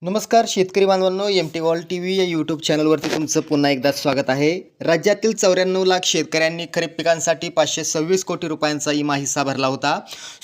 नमस्कार शेतकरी बांधवांनो, एम.टी. वर्ल्ड टीव्ही या यूट्यूब चॅनलवरती तुमचं पुन्हा एकदा स्वागत आहे. राज्यातील 94 लाख शेतकऱ्यांनी खरीप पिकांसाठी 526 कोटी रुपयांचा विमा हिस्सा भरला होता.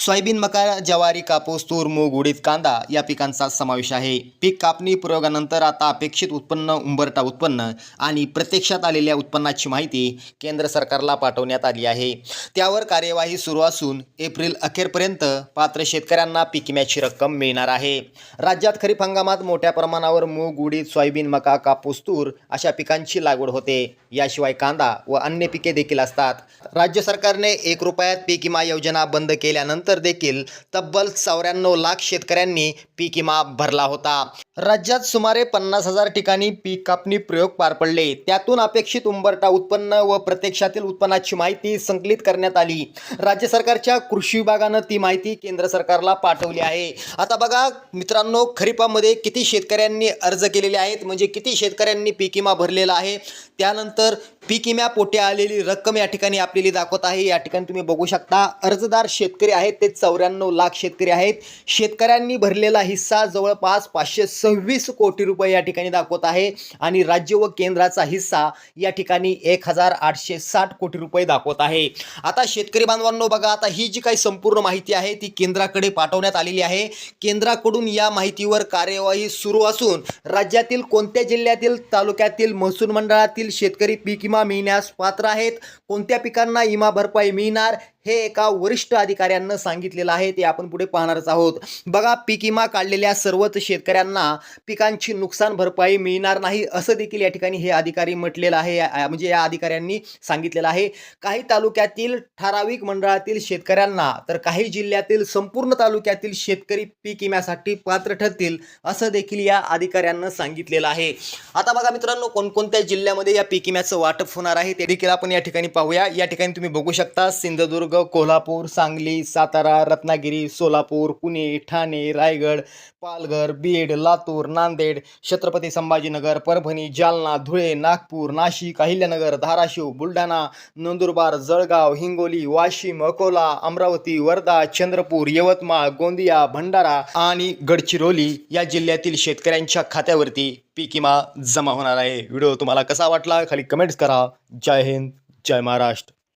सोयाबीन, मका, ज्वारी, कापूस, तूर, मूग, उडीद, कांदा या पिकांचा समावेश आहे. पीक कापणी प्रयोगानंतर आता अपेक्षित उत्पन्न, उंबरठा उत्पन्न आणि प्रत्यक्षात आलेल्या उत्पन्नाची माहिती केंद्र सरकारला पाठवण्यात आली आहे. त्यावर कार्यवाही सुरू असून एप्रिल अखेरपर्यंत पात्र शेतकऱ्यांना पीक विम्याची रक्कम मिळणार आहे. राज्यात खरीप हंगामात मोठ्या प्रमाणावर मूग, उडीद, सोयाबीन, मका, कापूस, तूर अशा पिकांची लागवड होते. याशिवाय कांदा व अन्य पिके देखील असतात. राज्य सरकारने 1 रुपयात पीक विमा योजना बंद केल्यानंतर देखील तब्बल 94 लाख शेतकऱ्यांनी पीक विमा भरला होता. राज्यात सुमारे 50,000 ठिकाणी पीक कापणी प्रयोग पार पडले. त्यातून अपेक्षित उंबरठा उत्पन्न व प्रत्यक्षातील उत्पन्नाची माहिती संकलित करण्यात आली. राज्य सरकारच्या कृषी विभागानं ती माहिती केंद्र सरकारला पाठवली आहे. आता बघा मित्रांनो, खरीपामध्ये किती शेतकऱ्यांनी अर्ज केलेले आहेत, म्हणजे किती शेतकऱ्यांनी पीक विमा भरलेला आहे. त्यानंतर पीक विम्यापोटी आलेली रक्कम या ठिकाणी आपल्याला दाखवत आहे. या ठिकाणी तुम्ही बघू शकता, अर्जदार शेतकरी आहेत ते 94 लाख शेतकरी आहेत. शेतकऱ्यांनी भरलेला हिस्सा जवळपास 526 कोटी रुपये या ठिकाणी दाखवत आहे आणि राज्य व केंद्राचा हिस्सा या ठिकाणी 1860 कोटी रुपये दाखवत आहे. आता शेतकरी बांधवांनो बघा, आता ही जी काही संपूर्ण माहिती आहे ती केंद्राकडे पाठवण्यात आलेली आहे. केंद्राकडून या माहितीवर कार्यवाही सुरू असून राज्यातील कोणत्या जिल्ह्यातील, तालुक्यातील, महसूल मंडळातील शेतकरी पीक विमा मिळण्यास पात्र आहेत, कोणत्या पिकांना विमा भरपाई मिळणार हे एका वरिष्ठ अधिकाऱ्यांना सांगितलेलं आहे. ते आपण पुढे पाहणारच आहोत. बघा, पीक विमा काढलेल्या सर्वच शेतकऱ्यांना पिकांची नुकसान भरपाई मिळणार नाही असं देखील या ठिकाणी हे अधिकारी म्हटलेलं आहे. म्हणजे या अधिकाऱ्यांनी सांगितलेलं आहे. काही तालुक्यातील ठराविक मंडळातील शेतकऱ्यांना तर काही जिल्ह्यातील संपूर्ण तालुक्यातील शेतकरी पीक विम्यासाठी पात्र ठरतील असं देखील या अधिकाऱ्यांना सांगितलेलं आहे. आता बघा मित्रांनो, कोणकोणत्या जिल्ह्यामध्ये या पीक विम्याचं वाटप होणार आहे ते देखील आपण या ठिकाणी पाहूया. या ठिकाणी तुम्ही बघू शकता, सिंधुदुर्ग, कोल्हापूर, सांगली, सातारा, रत्नागिरी, सोलापूर, पुणे, ठाणे, रायगड, पालघर, बीड, लातूर, नांदेड, छत्रपती संभाजीनगर, परभणी, जालना, धुळे, नागपूर, नाशिक, अहिल्यानगर, धाराशिव, बुलढाणा, नंदुरबार, जळगाव, हिंगोली, वाशिम, अकोला, अमरावती, वर्धा, चंद्रपूर, यवतमाळ, गोंदिया, भंडारा आणि गडचिरोली या जिल्ह्यातील शेतकऱ्यांच्या खात्यावरती पीक विमा जमा होणार आहे. व्हिडिओ तुम्हाला कसा वाटला खाली कमेंट्स करा. जय हिंद, जय महाराष्ट्र.